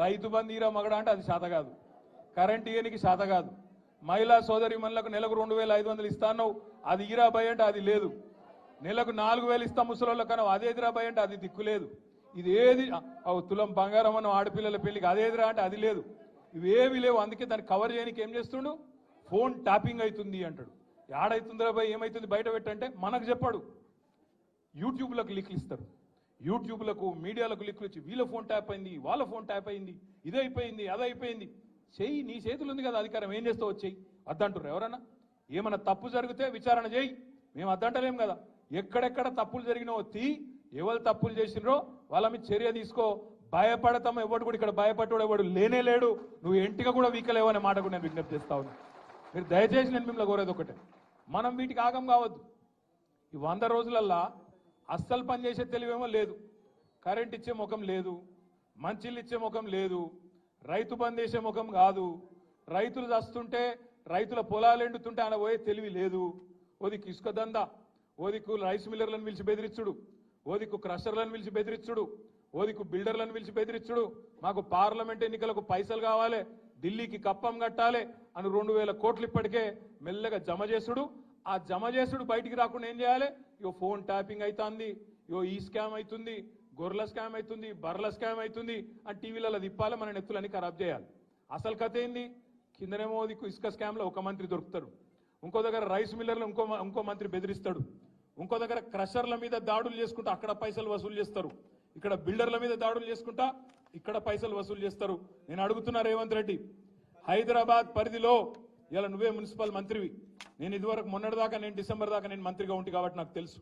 రైతు బంధీరా మగడా అంటే అది శాత కాదు, కరెంట్ ఇయనికి శాత కాదు, మహిళా సోదరి మనులకు నెలకు 2500 ఇస్తాను అది ఈరా భయ అంటే అది లేదు, నెలకు 4000 ఇస్తా ముసలోళ్ళ కన్నా అదేదిరా భయ అంటే అది దిక్కులేదు, ఇది ఏది తులం బంగారం అన్న ఆడపిల్లల పెళ్లికి అదేదిరా అంటే అది లేదు, ఇవేవి లేవు. అందుకే దాన్ని కవర్ చేయడానికి ఏం చేస్తుండు, ఫోన్ ట్యాపింగ్ అవుతుంది అంటాడు. ఏడైతుందిరా భయ ఏమైతుంది బయట పెట్టంటే మనకు చెప్పాడు. యూట్యూబ్లకు లింకులు ఇస్తారు, యూట్యూబ్లకు మీడియాలకు లింకులు ఇచ్చి వీళ్ళ ఫోన్ ట్యాప్ అయింది, వాళ్ళ ఫోన్ ట్యాప్ అయింది, ఇదైపోయింది అదైపోయింది. చెయ్యి, నీ చేతులు ఉంది కదా అధికారం, ఏం చేస్తావు వచ్చేయి, వద్దంటారు ఎవరన్నా. ఏమన్నా తప్పు జరిగితే విచారణ చేయి, మేము వద్దంటలేం కదా. ఎక్కడెక్కడ తప్పులు జరిగినో ఎవరు తప్పులు చేసినరో వాళ్ళ మీద చర్య తీసుకో. భయపడతాం, ఎవడు కూడా ఇక్కడ భయపడ్డాడు ఎవడు లేనే లేడు, నువ్వు ఎంటిగా కూడా వీకలేవు అనే మాట కూడా నేను విజ్ఞప్తి చేస్తా ఉన్నా. మీరు దయచేసి నేను మిమ్మల్ని కోరేది ఒకటే, మనం వీటికి ఆగం కావద్దు. ఈ 100 రోజులల్లా అస్సలు పనిచేసే తెలివేమో లేదు, కరెంట్ ఇచ్చే ముఖం లేదు, మంచిళ్ళు ఇచ్చే ముఖం లేదు, రైతు బంద్ చేసే ముఖం కాదు, రైతులు చస్తుంటే రైతుల పొలాలు ఎండుతుంటే ఆయన పోయే తెలివి లేదు. ఓదికు ఇసుక దందా, ఓదికు రైస్ మిల్లర్లను పిలిచి బెదిరించుడు, ఓదికు క్రషర్లను పిలిచి బెదిరించుడు, ఓదికు బిల్డర్లను పిలిచి బెదిరించుడు, మాకు పార్లమెంట్ ఎన్నికలకు పైసలు కావాలి, ఢిల్లీకి కప్పం కట్టాలి అని 2000 కోట్లు ఇప్పటికే మెల్లగా జమ చేసుడు. ఆ జమ చేసుడు బయటికి రాకుండా ఏం చేయాలి, ఇగో ఫోన్ ట్యాపింగ్ అవుతుంది, ఇగో ఈ స్కామ్ అవుతుంది, గొర్రెల స్కామ్ అవుతుంది, బర్రెల స్కామ్ అవుతుంది అని టీవీలలో తిప్పాలి, మన నెత్తులని ఖరాబ్ చేయాలి. అసలు కథ ఏంది, కిందనేమో ఇసుక స్కామ్లో ఒక మంత్రి దొరుకుతాడు, ఇంకో దగ్గర రైస్ మిల్లర్లు ఇంకో మంత్రి బెదిరిస్తాడు, ఇంకో దగ్గర క్రషర్ల మీద దాడులు చేసుకుంటా అక్కడ పైసలు వసూలు చేస్తారు, ఇక్కడ బిల్డర్ల మీద దాడులు చేసుకుంటా ఇక్కడ పైసలు వసూలు చేస్తారు. నేను అడుగుతున్నా రేవంత్ రెడ్డి, హైదరాబాద్ పరిధిలో ఇలా నువ్వే మున్సిపల్ మంత్రివి, నేను ఇదివరకు మొన్నటిదాకా నేను డిసెంబర్ దాకా నేను మంత్రిగా ఉంటి కాబట్టి నాకు తెలుసు.